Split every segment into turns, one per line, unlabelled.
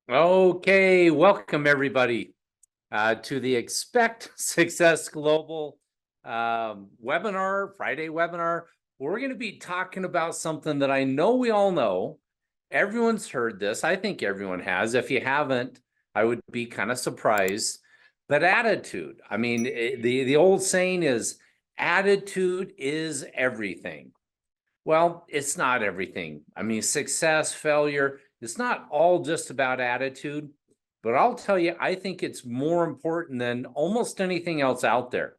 Okay, welcome everybody to the Expect Success Global webinar, Friday webinar. We're going to be talking about something that I know we all know. Everyone's heard this. I think everyone has. If you haven't, I would be kind of surprised. But attitude. I mean, the old saying is attitude is everything. Well, it's not everything. I mean, success, failure, it's not all just about attitude, but I'll tell you, I think it's more important than almost anything else out there.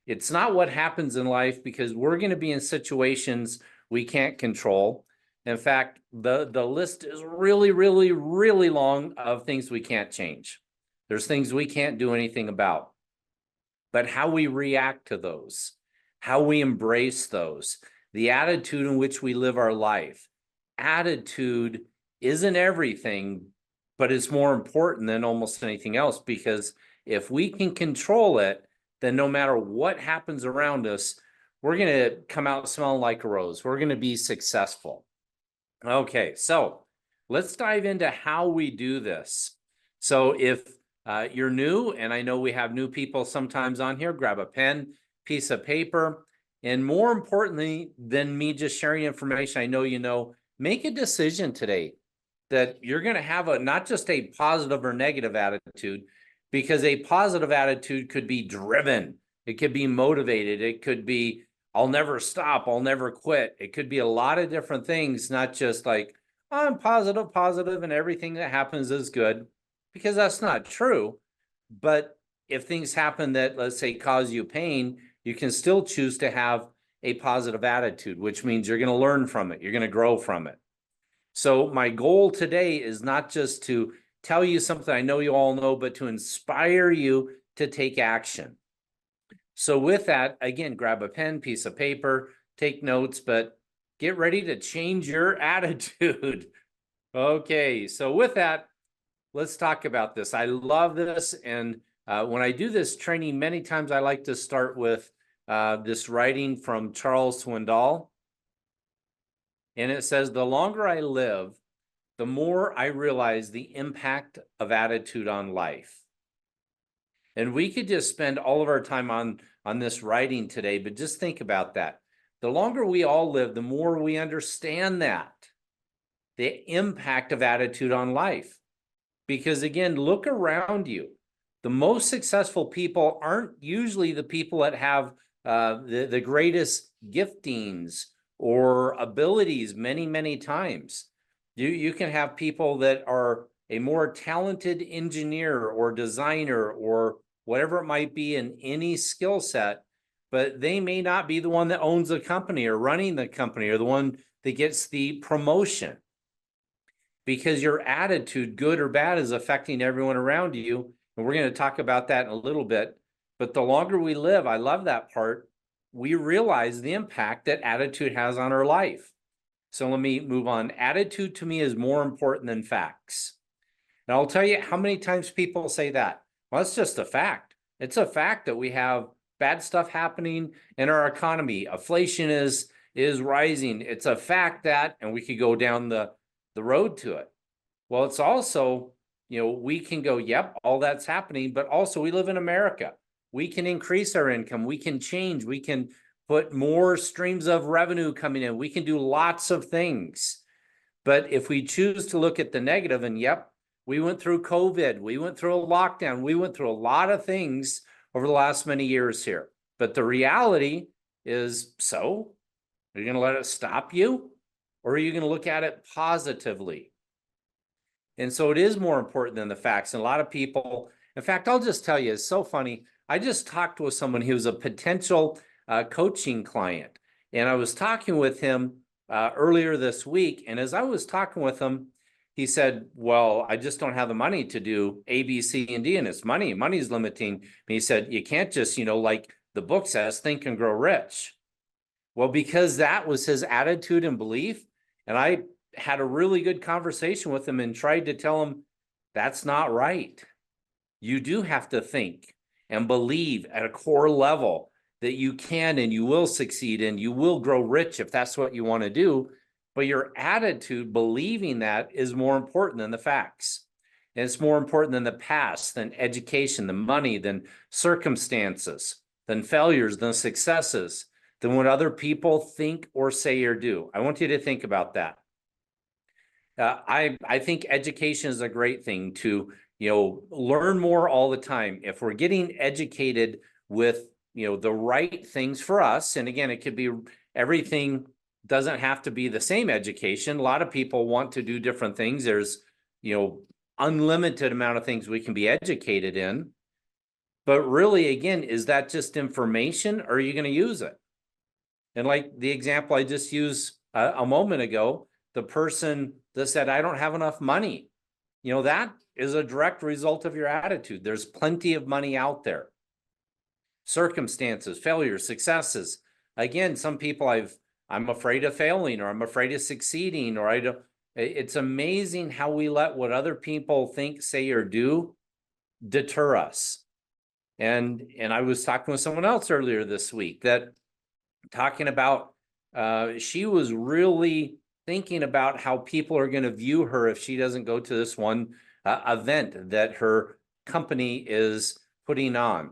It's not what happens in life because we're going to be in situations we can't control. In fact, the list is really, really, really long of things we can't change. There's things we can't do anything about. But how we react to those, how we embrace those, the attitude in which we live our life. Attitude isn't everything, but it's more important than almost anything else, because if we can control it, then no matter what happens around us, we're going to come out smelling like a rose. We're going to be successful. Okay, so let's dive into how we do this. So if you're new, and I know we have new people sometimes on here, grab a pen, piece of paper, and more importantly than me just sharing information, I know you know, make a decision today that you're going to have not just a positive or negative attitude, because a positive attitude could be driven, it could be motivated, it could be I'll never stop, I'll never quit. It could be a lot of different things, not just like I'm positive, and everything that happens is good, because that's not true. But if things happen that, let's say, cause you pain, you can still choose to have a positive attitude, which means you're going to learn from it, you're going to grow from it. So my goal today is not just to tell you something I know you all know, but to inspire you to take action. So with that, again, grab a pen, piece of paper, take notes, but get ready to change your attitude. Okay, so with that, let's talk about this. I love this. And when I do this training, many times I like to start with this writing from Charles Swindoll. And it says, the longer I live, the more I realize the impact of attitude on life. And we could just spend all of our time on this writing today, but just think about that. The longer we all live, the more we understand that, the impact of attitude on life. Because again, look around you. The most successful people aren't usually the people that have the greatest giftings or abilities many, many times. You can have people that are a more talented engineer or designer or whatever it might be in any skill set, but they may not be the one that owns the company or running the company or the one that gets the promotion, because your attitude, good or bad, is affecting everyone around you. And we're going to talk about that in a little bit. But the longer we live, I love that part, we realize the impact that attitude has on our life. So let me move on. Attitude to me is more important than facts. And I'll tell you how many times people say that. Well, it's just a fact. It's a fact that we have bad stuff happening in our economy. Inflation is rising. It's a fact that, and we could go down the road to it. Well, it's also, we can go, yep, all that's happening, but also we live in America. We can increase our income. We can change. We can put more streams of revenue coming in. We can do lots of things. But if we choose to look at the negative, and yep, we went through COVID, we went through a lockdown, we went through a lot of things over the last many years here. But the reality is, so are you going to let it stop you? Or are you going to look at it positively? And so it is more important than the facts. And a lot of people, in fact, I'll just tell you, it's so funny. I just talked with someone who was a potential coaching client. And I was talking with him earlier this week. And as I was talking with him, he said, well, I just don't have the money to do A, B, C, and D. And it's money. Money's limiting. And he said, you can't just, like the book says, think and grow rich. Well, because that was his attitude and belief. And I had a really good conversation with him and tried to tell him that's not right. You do have to think and believe at a core level that you can and you will succeed and you will grow rich if that's what you want to do. But your attitude, believing that, is more important than the facts. And it's more important than the past, than education, than money, than circumstances, than failures, than successes, than what other people think or say or do. I want you to think about that. I think education is a great thing to, learn more all the time. If we're getting educated with, the right things for us, and again, it could be everything doesn't have to be the same education. A lot of people want to do different things. There's, unlimited amount of things we can be educated in. But really, again, is that just information, or are you going to use it? And like the example I just used a moment ago, the person that said, I don't have enough money, that is a direct result of your attitude. There's plenty of money out there. Circumstances, failures, successes. Again, some people I'm afraid of failing, or I'm afraid of succeeding, or I don't. It's amazing how we let what other people think, say, or do deter us. And I was talking with someone else earlier this week that talking about she was really thinking about how people are going to view her if she doesn't go to this one event that her company is putting on.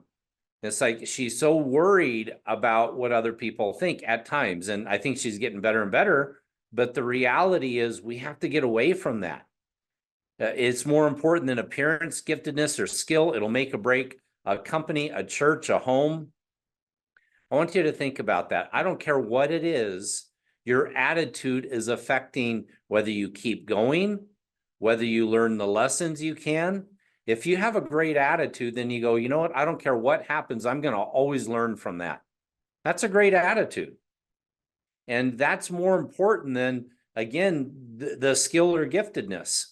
It's like she's so worried about what other people think at times. And I think she's getting better and better. But the reality is we have to get away from that. It's more important than appearance, giftedness, or skill. It'll make or break a company, a church, a home. I want you to think about that. I don't care what it is. Your attitude is affecting whether you keep going, whether you learn the lessons you can. If you have a great attitude, then you go, you know what? I don't care what happens. I'm going to always learn from that. That's a great attitude. And that's more important than, again, the skill or giftedness.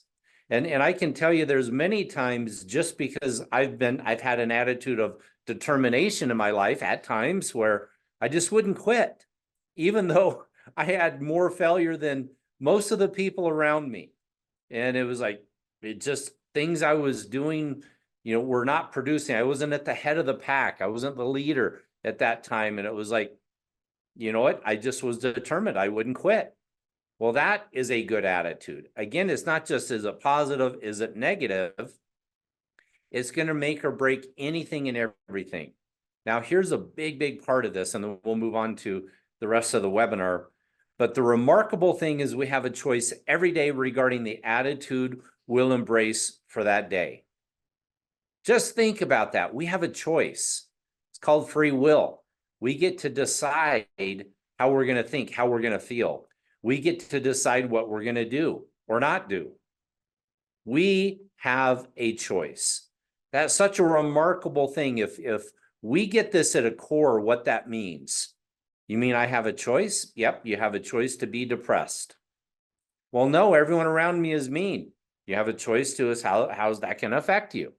And I can tell you there's many times, just because I've had an attitude of determination in my life at times where I just wouldn't quit, even though I had more failure than most of the people around me. And it was like, it just things I was doing, were not producing. I wasn't at the head of the pack. I wasn't the leader at that time. And it was like, you know what? I just was determined I wouldn't quit. Well, that is a good attitude. Again, it's not just, is it positive? Is it negative? It's going to make or break anything and everything. Now, here's a big, big part of this, and then we'll move on to the rest of the webinar. But the remarkable thing is we have a choice every day regarding the attitude we'll embrace for that day. Just think about that. We have a choice. It's called free will. We get to decide how we're going to think, how we're going to feel. We get to decide what we're going to do or not do. We have a choice. That's such a remarkable thing. If we get this at a core, what that means. You mean I have a choice? Yep, you have a choice to be depressed. Well, no, everyone around me is mean. You have a choice to us. How's that going to affect you?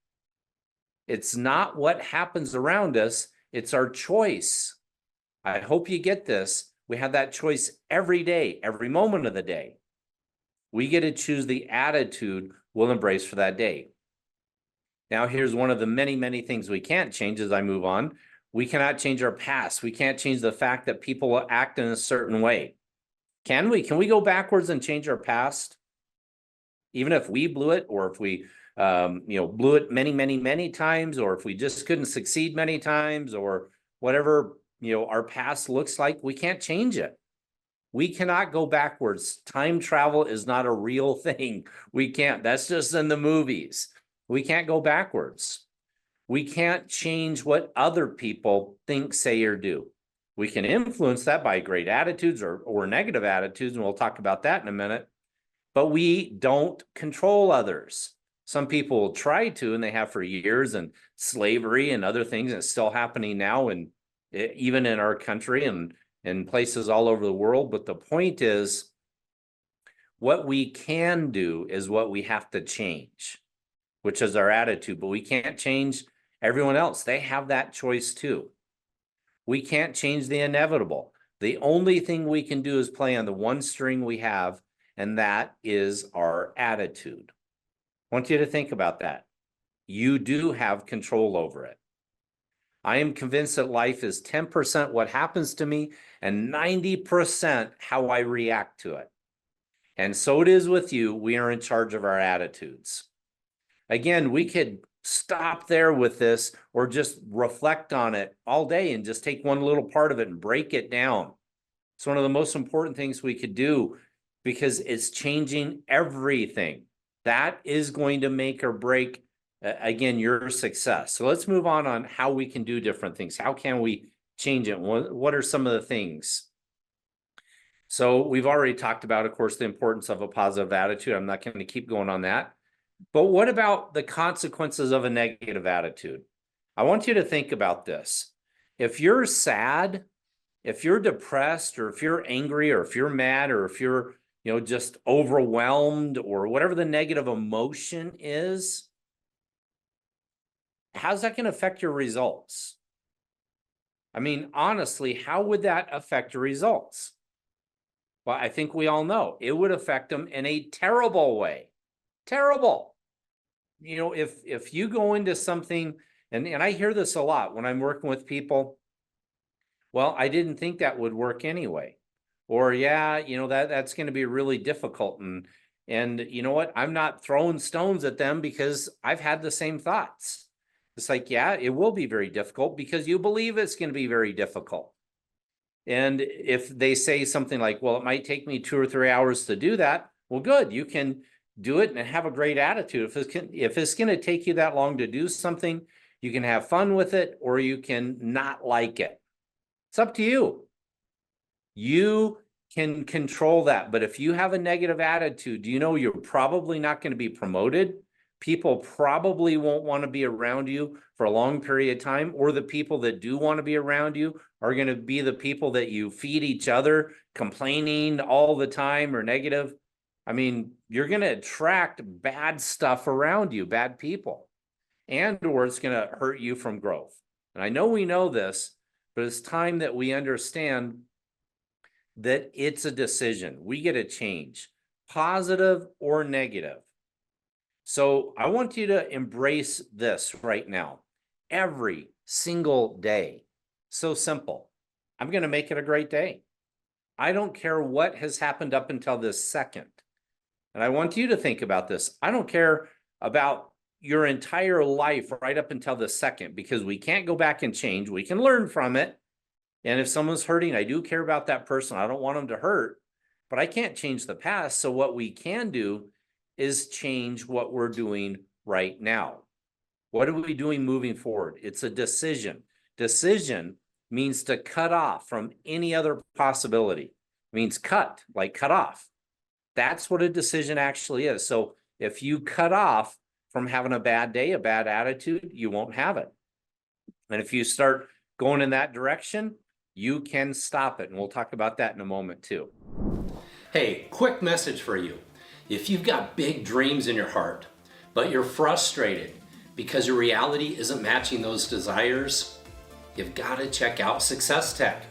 It's not what happens around us. It's our choice. I hope you get this. We have that choice every day, every moment of the day. We get to choose the attitude we'll embrace for that day. Now, here's one of the many, many things we can't change as I move on. We cannot change our past. We can't change the fact that people will act in a certain way. Can we? Can we go backwards and change our past? Even if we blew it, or if we blew it many, many, many times, or if we just couldn't succeed many times, or whatever, our past looks like, we can't change it. We cannot go backwards. Time travel is not a real thing. We can't. That's just in the movies. We can't go backwards. We can't change what other people think, say, or do. We can influence that by great attitudes or negative attitudes, and we'll talk about that in a minute. But we don't control others. Some people will try to, and they have for years, and slavery and other things, and it's still happening now, and even in our country and in places all over the world. But the point is, what we can do is what we have to change, which is our attitude. But we can't change everyone else. They have that choice too. We can't change the inevitable. The only thing we can do is play on the one string we have, and that is our attitude. I want you to think about that. You do have control over it. I am convinced that life is 10% what happens to me and 90% how I react to it. And so it is with you. We are in charge of our attitudes. Again, we could stop there with this or just reflect on it all day and just take one little part of it and break it down. It's one of the most important things we could do because it's changing everything. That is going to make or break, again, your success. So let's move on how we can do different things. How can we change it? What are some of the things? So we've already talked about, of course, the importance of a positive attitude. I'm not going to keep going on that. But what about the consequences of a negative attitude? I want you to think about this. If you're sad, if you're depressed, or if you're angry, or if you're mad, or if you're, just overwhelmed, or whatever the negative emotion is, how's that going to affect your results? I mean, honestly, how would that affect your results? Well, I think we all know it would affect them in a terrible way. Terrible. If you go into something, and I hear this a lot when I'm working with people, well, I didn't think that would work anyway. Or, yeah, that's going to be really difficult. And you know what? I'm not throwing stones at them because I've had the same thoughts. It's like, yeah, it will be very difficult because you believe it's going to be very difficult. And if they say something like, well, it might take me 2 or 3 hours to do that, well, good, you can do it and have a great attitude. If it's going to take you that long to do something, you can have fun with it or you can not like it. It's up to you. You can control that. But if you have a negative attitude, you're probably not going to be promoted. People probably won't want to be around you for a long period of time, or the people that do want to be around you are going to be the people that you feed each other, complaining all the time or negative. I mean, you're going to attract bad stuff around you, bad people, or it's going to hurt you from growth. And I know we know this, but it's time that we understand that it's a decision. We get a change, positive or negative. So I want you to embrace this right now, every single day. So simple. I'm going to make it a great day. I don't care what has happened up until this second. And I want you to think about this. I don't care about your entire life right up until the second, because we can't go back and change. We can learn from it. And if someone's hurting, I do care about that person. I don't want them to hurt, but I can't change the past. So what we can do is change what we're doing right now. What are we doing moving forward? It's a decision. Decision means to cut off from any other possibility. It means cut, like cut off. That's what a decision actually is. So if you cut off from having a bad day, a bad attitude, you won't have it. And if you start going in that direction, you can stop it. And we'll talk about that in a moment too.
Hey, quick message for you. If you've got big dreams in your heart, but you're frustrated because your reality isn't matching those desires, you've got to check out SuccessTek,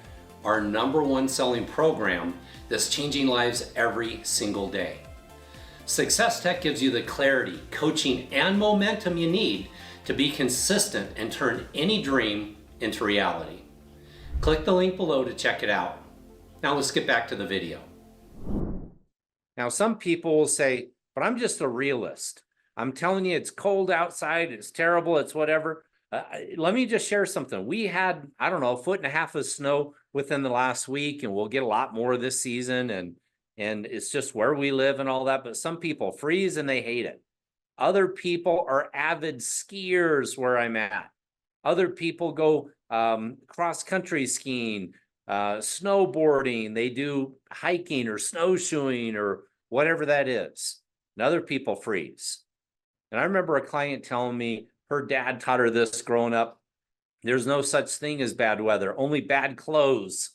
our #1 selling program that's changing lives every single day. SuccessTek gives you the clarity, coaching, and momentum you need to be consistent and turn any dream into reality. Click the link below to check it out. Now let's get back to the video.
Now, some people will say, but I'm just a realist. I'm telling you, it's cold outside, it's terrible, it's whatever. Let me just share something. We had, I don't know, 1.5 feet of snow within the last week, and we'll get a lot more this season. And it's just where we live and all that. But some people freeze and they hate it. Other people are avid skiers where I'm at. Other people go cross-country skiing, snowboarding. They do hiking or snowshoeing or whatever that is. And other people freeze. And I remember a client telling me her dad taught her this growing up. There's no such thing as bad weather, only bad clothes.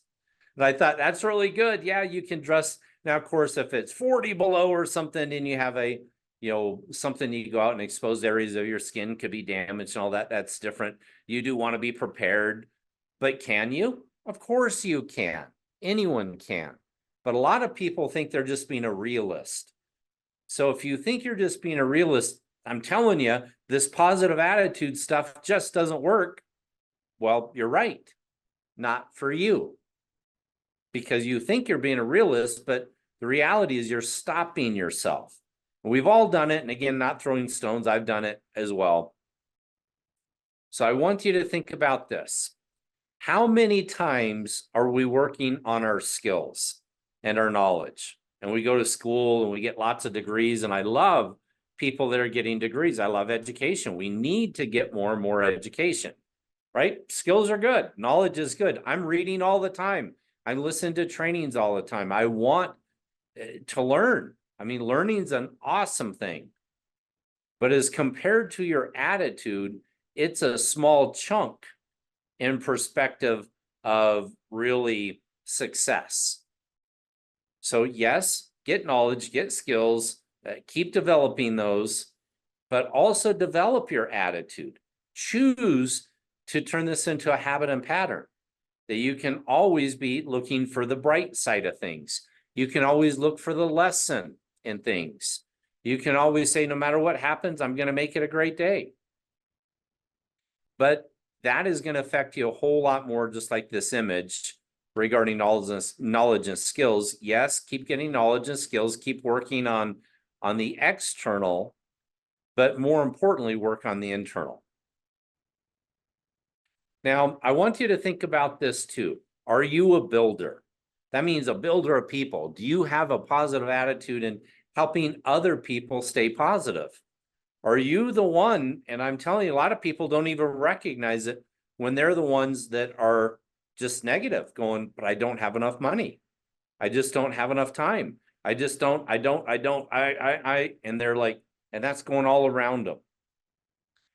And I thought, that's really good. Yeah, you can dress. Now, of course, if it's 40 below or something and you have a, something you go out and exposed areas of your skin could be damaged and all that, that's different. You do want to be prepared. But can you? Of course you can. Anyone can. But a lot of people think they're just being a realist. So if you think you're just being a realist, I'm telling you, this positive attitude stuff just doesn't work. Well, you're right. Not for you. Because you think you're being a realist, but the reality is you're stopping yourself. We've all done it. And again, not throwing stones, I've done it as well. So I want you to think about this. How many times are we working on our skills and our knowledge? And we go to school and we get lots of degrees. And I love people that are getting degrees. I love education. We need to get more and more education, right? Skills are good. Knowledge is good. I'm reading all the time. I'm listening to trainings all the time. I want to learn. I mean, learning's an awesome thing. But as compared to your attitude, it's a small chunk in perspective of really success. So yes, get knowledge, get skills, keep developing those, but also develop your attitude. Choose to turn this into a habit and pattern, that you can always be looking for the bright side of things. You can always look for the lesson in things. You can always say, no matter what happens, I'm going to make it a great day. But that is going to affect you a whole lot more, just like this image regarding knowledge and skills. Yes, keep getting knowledge and skills, keep working on the external, but more importantly, work on the internal. Now, I want you to think about this too. Are you a builder? That means a builder of people. Do you have a positive attitude in helping other people stay positive? Are you the one, and I'm telling you, a lot of people don't even recognize it when they're the ones that are just negative, going, but I don't have enough money. I just don't have enough time. And they're like, and that's going all around them.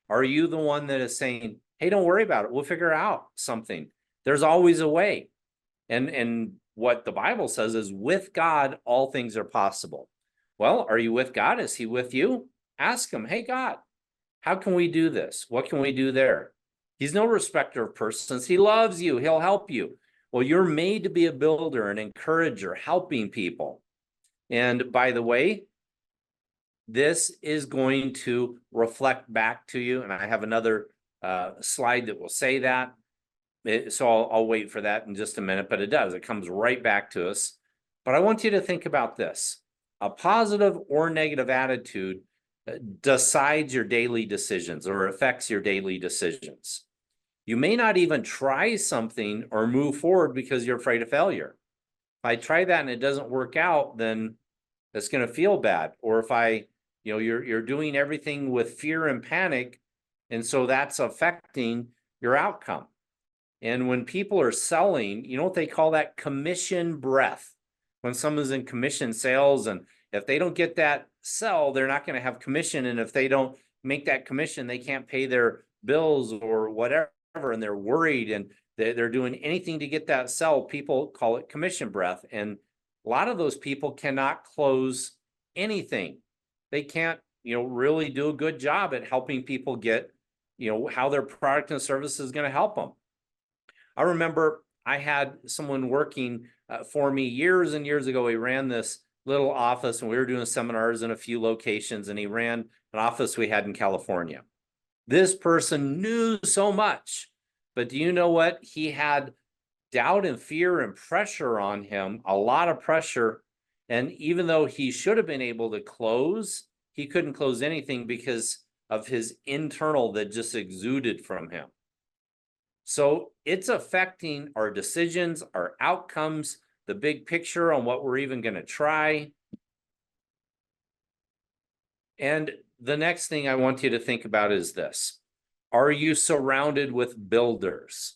Are you the one that is saying, hey, don't worry about it. We'll figure out something. There's always a way. And what the Bible says is, with God, all things are possible. Well, are you with God? Is he with you? Ask him, hey, God, how can we do this? What can we do there? He's no respecter of persons. He loves you. He'll help you. Well, you're made to be a builder, an encourager, helping people. And by the way, this is going to reflect back to you. And I have another slide that will say that. So I'll wait for that in just a minute, but it does. It comes right back to us. But I want you to think about this. A positive or negative attitude decides your daily decisions or affects your daily decisions. You may not even try something or move forward because you're afraid of failure. If I try that and it doesn't work out, then it's going to feel bad. Or if you're doing everything with fear and panic, and so that's affecting your outcome. And when people are selling, you know what they call that? Commission breath. When someone's in commission sales, and if they don't get that sell, they're not going to have commission. And if they don't make that commission, they can't pay their bills or whatever. And they're worried and they're doing anything to get that sell. People call it commission breath. And a lot of those people cannot close anything. They can't, really do a good job at helping people get, how their product and service is going to help them. I remember I had someone working for me years and years ago. He ran this little office and we were doing seminars in a few locations, and he ran an office we had in California. This person knew so much, but do you know what? He had doubt and fear and pressure on him, a lot of pressure. And even though he should have been able to close, he couldn't close anything because of his internal that just exuded from him. So it's affecting our decisions, our outcomes, the big picture on what we're even going to try. And the next thing I want you to think about is this. Are you surrounded with builders?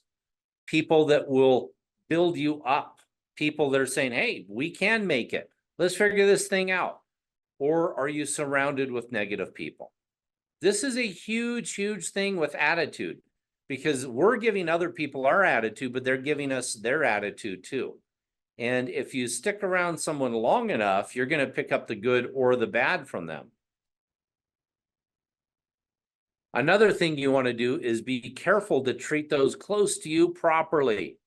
People that will build you up. People that are saying, hey, we can make it. Let's figure this thing out. Or are you surrounded with negative people? This is a huge, huge thing with attitude, because we're giving other people our attitude, but they're giving us their attitude too. And if you stick around someone long enough, you're going to pick up the good or the bad from them. Another thing you want to do is be careful to treat those close to you properly,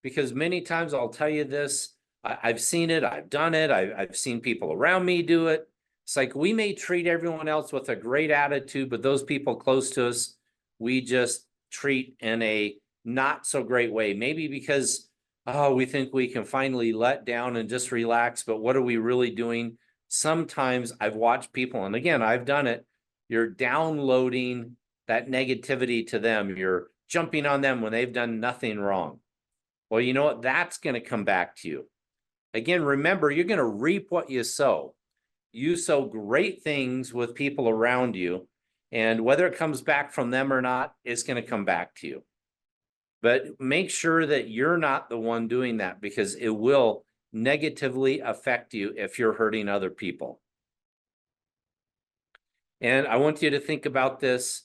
because many times I'll tell you this, I've seen it, I've done it, I've seen people around me do it. It's like we may treat everyone else with a great attitude, but those people close to us, we just treat in a not so great way. Maybe because, we think we can finally let down and just relax, but what are we really doing? sometimes I've watched people, and again, I've done it, you're downloading that negativity to them. You're jumping on them when they've done nothing wrong. Well, you know what? That's going to come back to you. Again, remember, you're going to reap what you sow. You sow great things with people around you, and whether it comes back from them or not, it's going to come back to you. But make sure that you're not the one doing that, because it will negatively affect you if you're hurting other people. And I want you to think about this.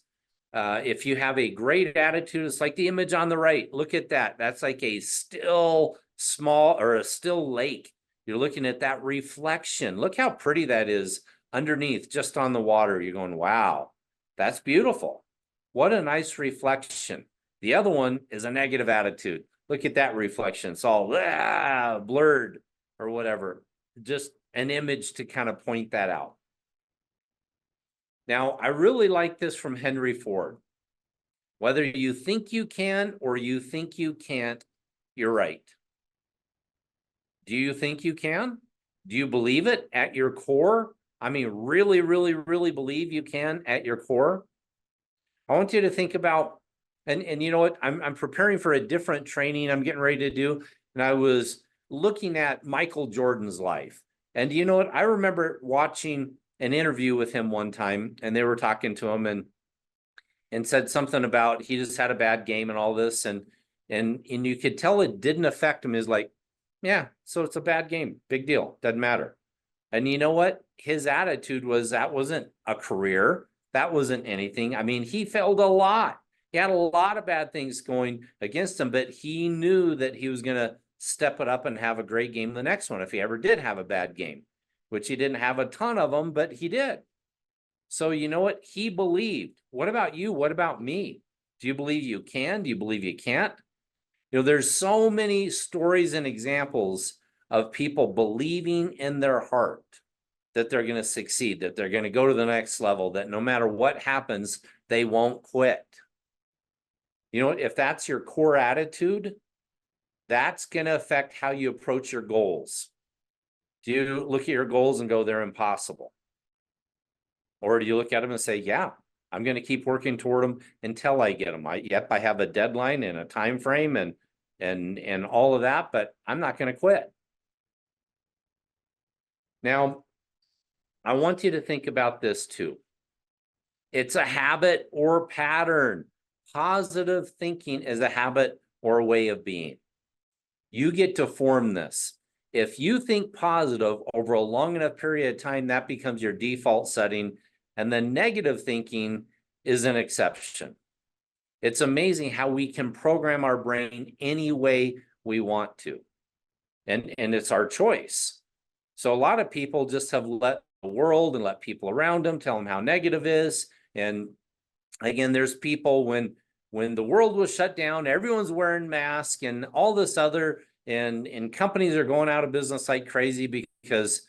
If you have a great attitude, it's like the image on the right. Look at that. That's like a still small or a still lake. You're looking at that reflection. Look how pretty that is underneath, just on the water. You're going, wow, that's beautiful. What a nice reflection. The other one is a negative attitude. Look at that reflection. It's all blurred or whatever. Just an image to kind of point that out. Now, I really like this from Henry Ford. Whether you think you can or you think you can't, you're right. Do you think you can? Do you believe it at your core? I mean, really, really, really believe you can at your core? I want you to think about, and you know what, I'm preparing for a different training I'm getting ready to do, and I was looking at Michael Jordan's life. And you know what, I remember watching an interview with him one time, and they were talking to him and said something about he just had a bad game and all this, and you could tell it didn't affect him. Is like, yeah, so it's a bad game, big deal, doesn't matter. And you know what, his attitude was that wasn't a career, that wasn't anything. I mean, he failed a lot. He had a lot of bad things going against him, but he knew that he was going to step it up and have a great game the next one if he ever did have a bad game, which he didn't have a ton of them, but he did. So you know what? He believed. What about you? What about me? Do you believe you can? Do you believe you can't? You know, there's so many stories and examples of people believing in their heart that they're going to succeed, that they're going to go to the next level, that no matter what happens, they won't quit. You know, if that's your core attitude, that's going to affect how you approach your goals. Do you look at your goals and go, they're impossible? Or do you look at them and say, yeah, I'm going to keep working toward them until I get them. I have a deadline and a time frame and all of that, but I'm not going to quit. Now, I want you to think about this too. It's a habit or pattern. Positive thinking is a habit or a way of being. You get to form this. If you think positive over a long enough period of time, that becomes your default setting, and then negative thinking is an exception. It's amazing how we can program our brain any way we want to, and it's our choice. So a lot of people just have let the world and let people around them tell them how negative is. And again, there's people when the world was shut down, everyone's wearing masks and all this other, and companies are going out of business like crazy because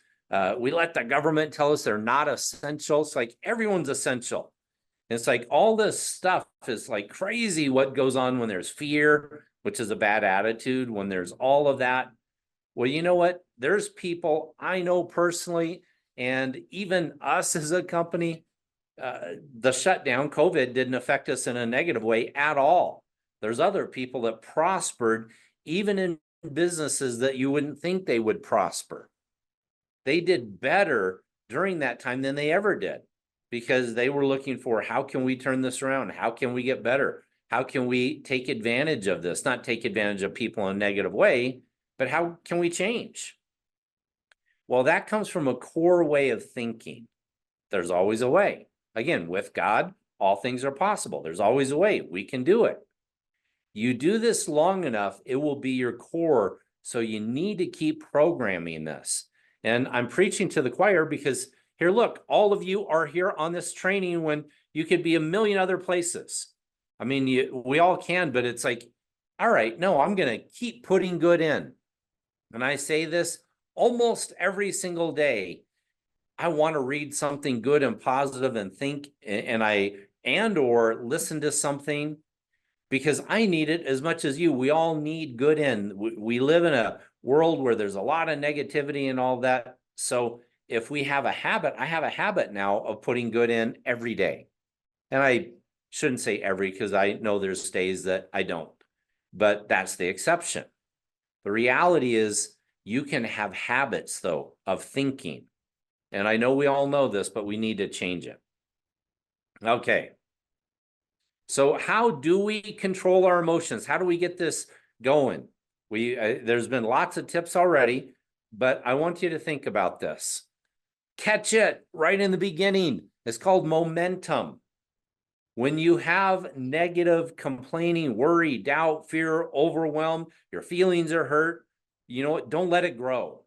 we let the government tell us they're not essential. It's like everyone's essential. And it's like all this stuff is like crazy what goes on when there's fear, which is a bad attitude, when there's all of that. Well, you know what? There's people I know personally, and even us as a company, the shutdown, COVID, didn't affect us in a negative way at all. There's other people that prospered even in businesses that you wouldn't think they would prosper. They did better during that time than they ever did, because they were looking for, how can we turn this around? How can we get better? How can we take advantage of this? Not take advantage of people in a negative way, but how can we change? Well, that comes from a core way of thinking. There's always a way. Again, with God, all things are possible. There's always a way. We can do it. You do this long enough, it will be your core. So you need to keep programming this. And I'm preaching to the choir because here, look, all of you are here on this training when you could be a million other places. I mean, we all can, but it's like, all right, no, I'm going to keep putting good in. And I say this almost every single day. I want to read something good and positive and think, or listen to something, because I need it as much as you. We all need good in. We live in a world where there's a lot of negativity and all that. So if we have a habit, I have a habit now of putting good in every day. And I shouldn't say every, because I know there's days that I don't, but that's the exception. The reality is you can have habits, though, of thinking. And I know we all know this, but we need to change it. Okay. So how do we control our emotions? How do we get this going? There's been lots of tips already, but I want you to think about this. Catch it right in the beginning. It's called momentum. When you have negative, complaining, worry, doubt, fear, overwhelm, your feelings are hurt, you know what? Don't let it grow.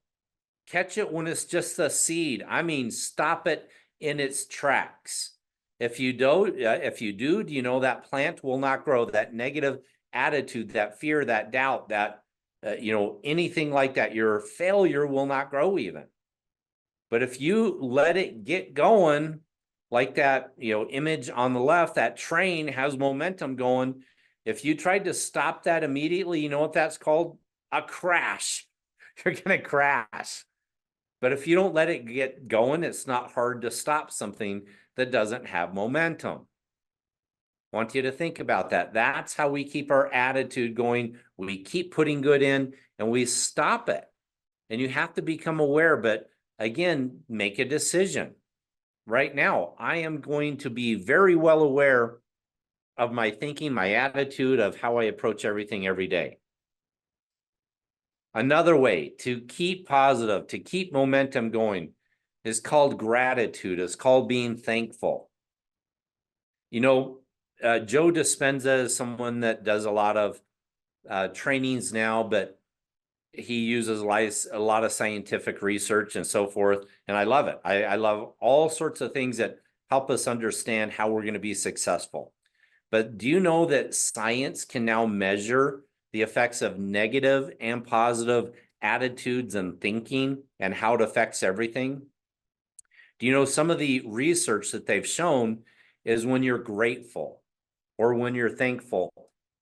Catch it when it's just a seed. I mean, stop it in its tracks. If you do, you know that plant will not grow. That negative attitude, that fear, that doubt, that anything like that, your failure will not grow even. But if you let it get going, like that, image on the left, that train has momentum going. If you tried to stop that immediately, you know what that's called? A crash. You're going to crash. But if you don't let it get going, it's not hard to stop something that doesn't have momentum. I want you to think about that. That's how we keep our attitude going. We keep putting good in and we stop it. And you have to become aware, but again, make a decision. Right now, I am going to be very well aware of my thinking, my attitude, of how I approach everything every day. Another way to keep positive, to keep momentum going, is called gratitude. It's called being thankful. Joe Dispenza is someone that does a lot of trainings now, but he uses a lot of scientific research and so forth. And I love it. I love all sorts of things that help us understand how we're going to be successful. But do you know that science can now measure the effects of negative and positive attitudes and thinking and how it affects everything? Do you know some of the research that they've shown is when you're grateful or when you're thankful,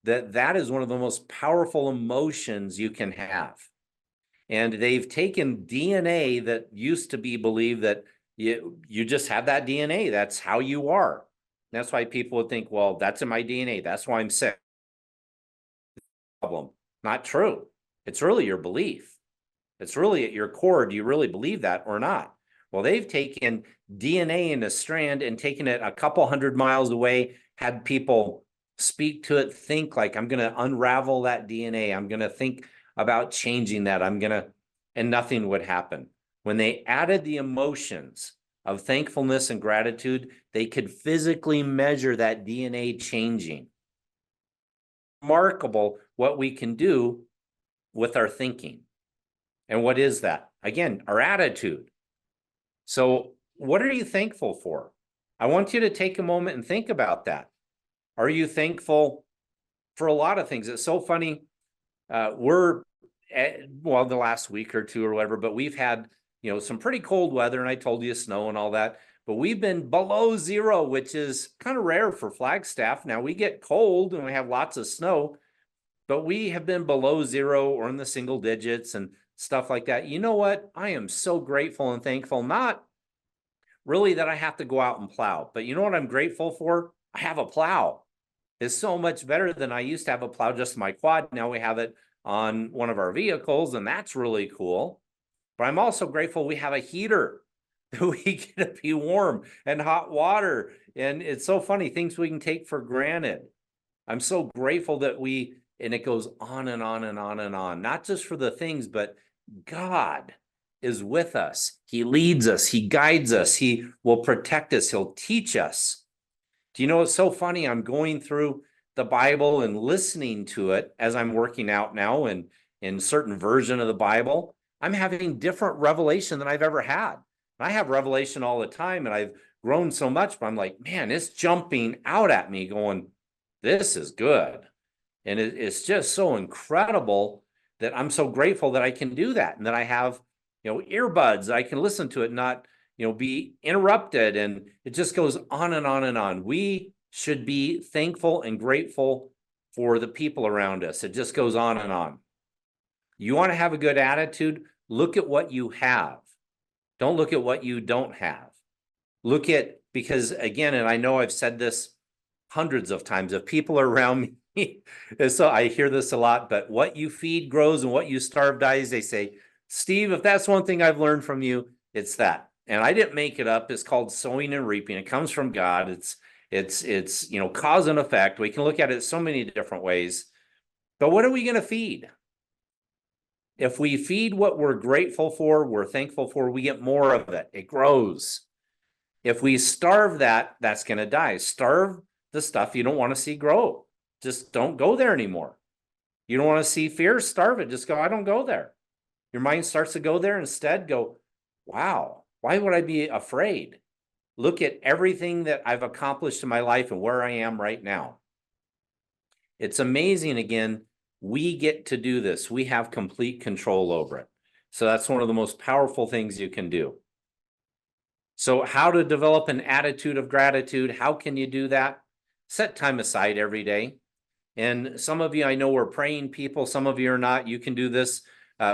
that is one of the most powerful emotions you can have. And they've taken DNA that used to be believed that you just have that DNA. That's how you are. That's why people would think, well, that's in my DNA. That's why I'm sick. Problem. Not true. It's really your belief. It's really at your core. Do you really believe that or not? Well, they've taken DNA in a strand and taken it a couple 100 miles away, had people speak to it, think like, I'm going to unravel that DNA. I'm going to think about changing that. And nothing would happen. When they added the emotions of thankfulness and gratitude, they could physically measure that DNA changing. Remarkable what we can do with our thinking. And what is that? Again, our attitude. So what are you thankful for? I want you to take a moment and think about that. Are you thankful for a lot of things? It's so funny. The last week or two or whatever, but we've had, some pretty cold weather, and I told you snow and all that, but we've been below zero, which is kind of rare for Flagstaff. Now we get cold and we have lots of snow, but we have been below zero or in the single digits and stuff like that. You know what? I am so grateful and thankful, not really that I have to go out and plow, but you know what I'm grateful for? I have a plow. It's so much better than I used to have a plow just in my quad. Now we have it on one of our vehicles, and that's really cool. But I'm also grateful we have a heater that we get to be warm, and hot water. And it's so funny, things we can take for granted. I'm so grateful that and it goes on and on and on and on, not just for the things, but God is with us. He leads us. He guides us. He will protect us. He'll teach us. Do you know what's so funny? I'm going through the Bible and listening to it as I'm working out now, and in certain version of the Bible, I'm having different revelation than I've ever had. I have revelation all the time, and I've grown so much, but I'm like, man, it's jumping out at me going, this is good. And it's just so incredible that I'm so grateful that I can do that, and that I have, earbuds. I can listen to it, not, be interrupted. And it just goes on and on and on. We should be thankful and grateful for the people around us. It just goes on and on. You want to have a good attitude? Look at what you have. Don't look at what you don't have. Look at, because again, and I know I've said this hundreds of times, if people are around me, and so I hear this a lot, but what you feed grows and what you starve dies. They say, Steve, if that's one thing I've learned from you, it's that. And I didn't make it up. It's called sowing and reaping. It comes from God. It's cause and effect. We can look at it so many different ways. But what are we going to feed? If we feed what we're grateful for, we're thankful for, we get more of it. It grows. If we starve that, that's going to die. Starve the stuff you don't want to see grow. Just don't go there anymore. You don't want to see fear, starve it. Just go, I don't go there. Your mind starts to go there. Instead, go, wow, why would I be afraid? Look at everything that I've accomplished in my life and where I am right now. It's amazing. Again, we get to do this. We have complete control over it. So that's one of the most powerful things you can do. So how to develop an attitude of gratitude? How can you do that? Set time aside every day. And some of you, I know, are praying people. Some of you are not. You can do this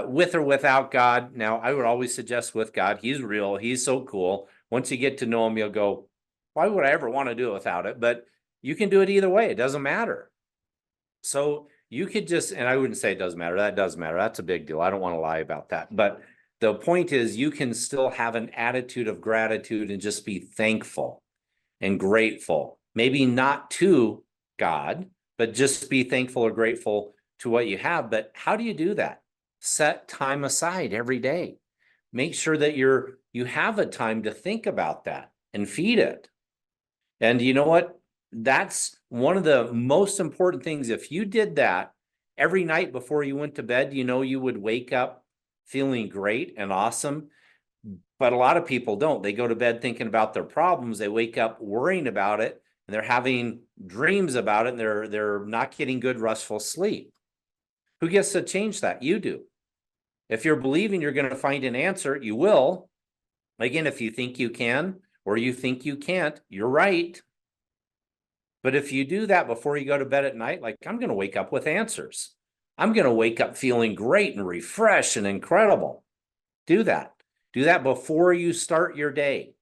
with or without God. Now, I would always suggest with God. He's real. He's so cool. Once you get to know him, you'll go, why would I ever want to do it without it? But you can do it either way. It doesn't matter. So you could just, and I wouldn't say it doesn't matter. That does matter. That's a big deal. I don't want to lie about that. But the point is, you can still have an attitude of gratitude and just be thankful and grateful. Maybe not to God, but just be thankful or grateful to what you have. But how do you do that? Set time aside every day. Make sure that you have a time to think about that and feed it. And you know what? That's one of the most important things. If you did that every night before you went to bed, you would wake up feeling great and awesome. But a lot of people don't. They go to bed thinking about their problems. They wake up worrying about it, and they're having dreams about it, and they're not getting good, restful sleep. Who gets to change that? You do. If you're believing you're going to find an answer, you will. Again, if you think you can or you think you can't, you're right. But if you do that before you go to bed at night, like, I'm going to wake up with answers. I'm going to wake up feeling great and refreshed and incredible. Do that. Do that before you start your day.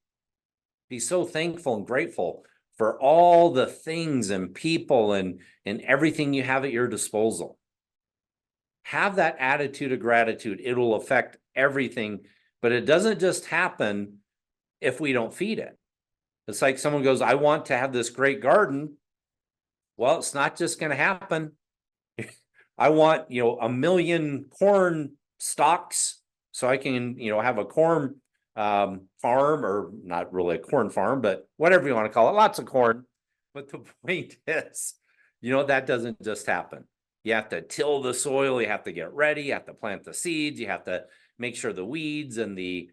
Be so thankful and grateful for all the things and people and everything you have at your disposal. Have that attitude of gratitude. It will affect everything, but it doesn't just happen if we don't feed it. It's like someone goes, I want to have this great garden. Well, it's not just going to happen. I want, 1 million corn stalks so I can, have a corn farm, or not really a corn farm, but whatever you want to call it, lots of corn. But the point is, that doesn't just happen. You have to till the soil. You have to get ready. You have to plant the seeds. You have to make sure the weeds and the,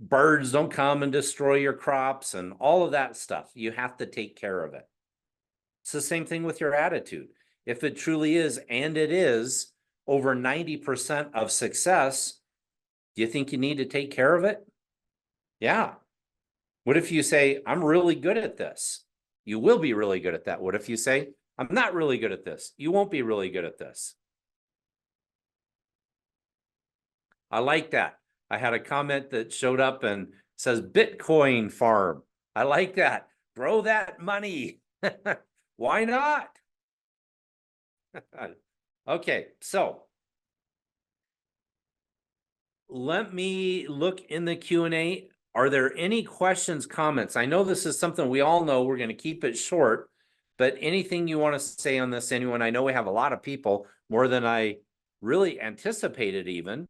birds don't come and destroy your crops and all of that stuff. You have to take care of it. It's the same thing with your attitude. If it truly is, and it is, over 90% of success, do you think you need to take care of it? Yeah. What if you say, I'm really good at this? You will be really good at that. What if you say, I'm not really good at this? You won't be really good at this. I like that. I had a comment that showed up and says Bitcoin farm. I like that. Grow that money. Why not? Okay, so let me look in the Q&A. Are there any questions, comments? I know this is something we all know. We're going to keep it short, but anything you want to say on this, anyone? I know we have a lot of people, more than I really anticipated even,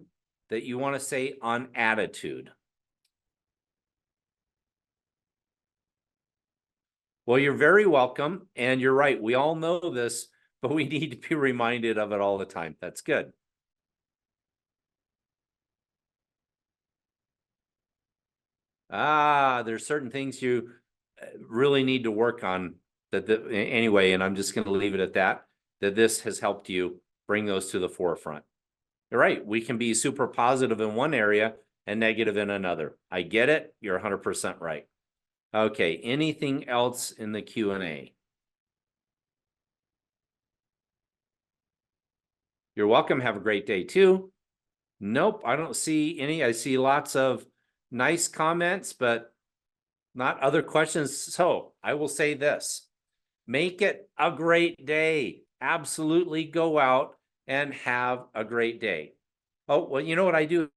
that you want to say on attitude. Well, you're very welcome. And you're right. We all know this, but we need to be reminded of it all the time. That's good. There's certain things you really need to work on anyway, and I'm just going to leave it at that this has helped you bring those to the forefront. You're right. We can be super positive in one area and negative in another. I get it. You're 100% right. Okay. Anything else in the Q&A? You're welcome. Have a great day too. Nope, I don't see any. I see lots of nice comments, but not other questions. So I will say this, make it a great day. Absolutely go out and have a great day. Oh, well, you know what I do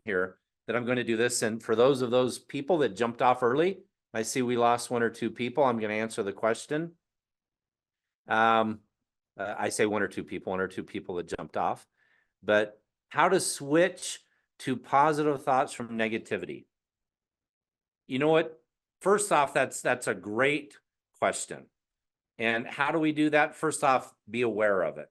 here that I'm going to do this. And for those people that jumped off early, I see we lost one or two people. I'm going to answer the question. I say one or two people that jumped off, but how to switch to positive thoughts from negativity. You know what? First off, that's a great question. And how do we do that? First off, be aware of it.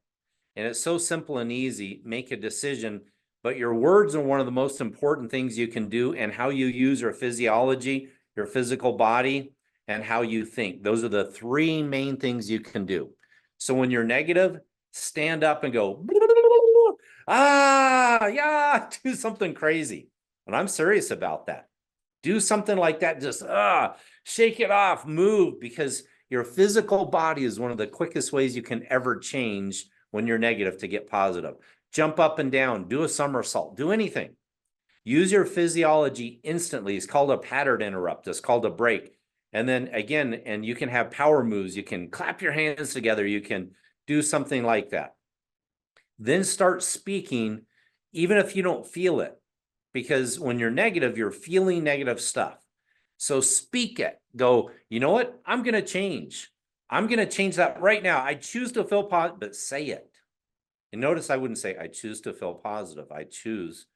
And it's so simple and easy. Make a decision, but your words are one of the most important things you can do, and how you use your physiology, your physical body, and how you think. Those are the three main things you can do. So when you're negative, stand up and go, yeah, do something crazy. And I'm serious about that. Do something like that. Just shake it off, move, because your physical body is one of the quickest ways you can ever change when you're negative to get positive. Jump up and down, do a somersault, do anything. Use your physiology instantly. It's called a pattern interrupt. It's called a break. And then again, and you can have power moves. You can clap your hands together. You can do something like that. Then start speaking, even if you don't feel it, because when you're negative, you're feeling negative stuff. So speak it. Go, you know what? I'm going to change. I'm going to change that right now. I choose to feel positive, but say it. And notice I wouldn't say I choose to feel positive. I choose,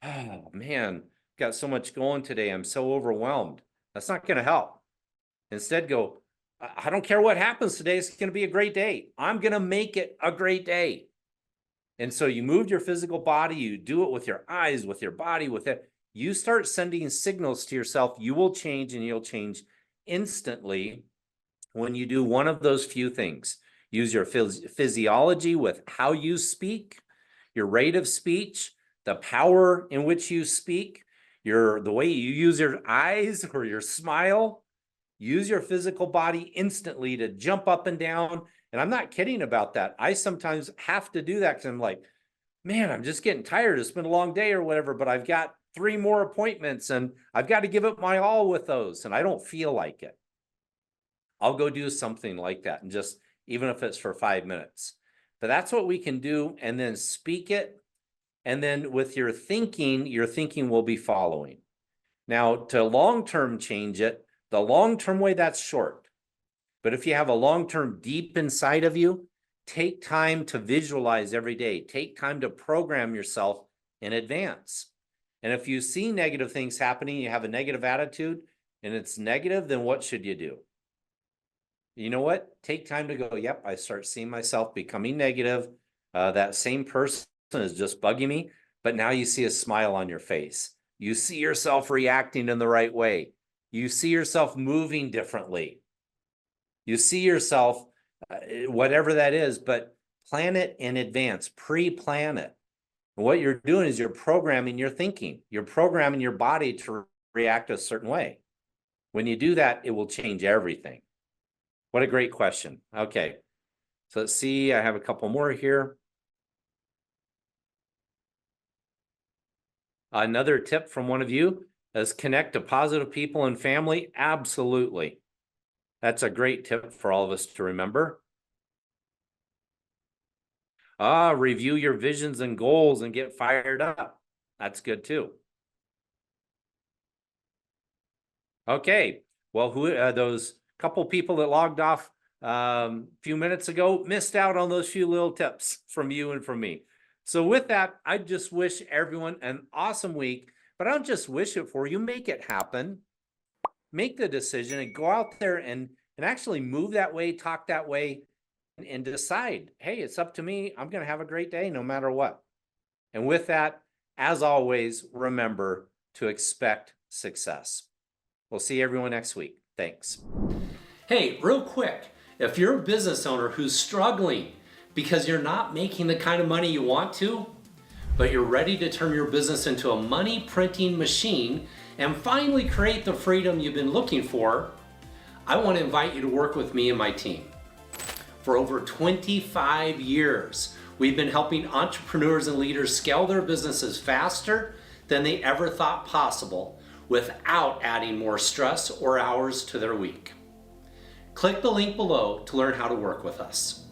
oh man, got so much going today. I'm so overwhelmed. That's not going to help. Instead, go, I don't care what happens today. It's going to be a great day. I'm going to make it a great day. And so you moved your physical body. You do it with your eyes, with your body, with it. You start sending signals to yourself. You will change, and you'll change instantly when you do one of those few things. Use your physiology with how you speak, your rate of speech, the power in which you speak, the way you use your eyes or your smile. Use your physical body instantly to jump up and down. And I'm not kidding about that. I sometimes have to do that because I'm like, man, I'm just getting tired. It's been a long day or whatever, but I've got 3 more appointments and I've got to give it my all with those. And I don't feel like it. I'll go do something like that, and just, even if it's for 5 minutes. But that's what we can do, and then speak it. And then with your thinking will be following. Now, to long-term change it, the long-term way, that's short. But if you have a long-term deep inside of you, take time to visualize every day. Take time to program yourself in advance. And if you see negative things happening, you have a negative attitude, and it's negative, then what should you do? You know what? Take time to go, yep, I start seeing myself becoming negative. That same person is just bugging me, but now you see a smile on your face. You see yourself reacting in the right way. You see yourself moving differently. You see yourself, whatever that is, but plan it in advance, pre-plan it. And what you're doing is you're programming your thinking. You're programming your body to react a certain way. When you do that, it will change everything. What a great question. Okay, so let's see. I have a couple more here. Another tip from one of you is connect to positive people and family. Absolutely. That's a great tip for all of us to remember. Review your visions and goals and get fired up. That's good too. Okay, well, those couple people that logged off a few minutes ago missed out on those few little tips from you and from me. So with that, I just wish everyone an awesome week, but I don't just wish it for you, make it happen. Make the decision and go out there and actually move that way, talk that way, and decide, hey, it's up to me. I'm going to have a great day no matter what. And with that, as always, remember to expect success. We'll see everyone next week. Thanks.
Hey, real quick, if you're a business owner who's struggling because you're not making the kind of money you want to, but you're ready to turn your business into a money printing machine and finally create the freedom you've been looking for, I want to invite you to work with me and my team. For over 25 years, We've been helping entrepreneurs and leaders scale their businesses faster than they ever thought possible without adding more stress or hours to their week. Click the link below to learn how to work with us.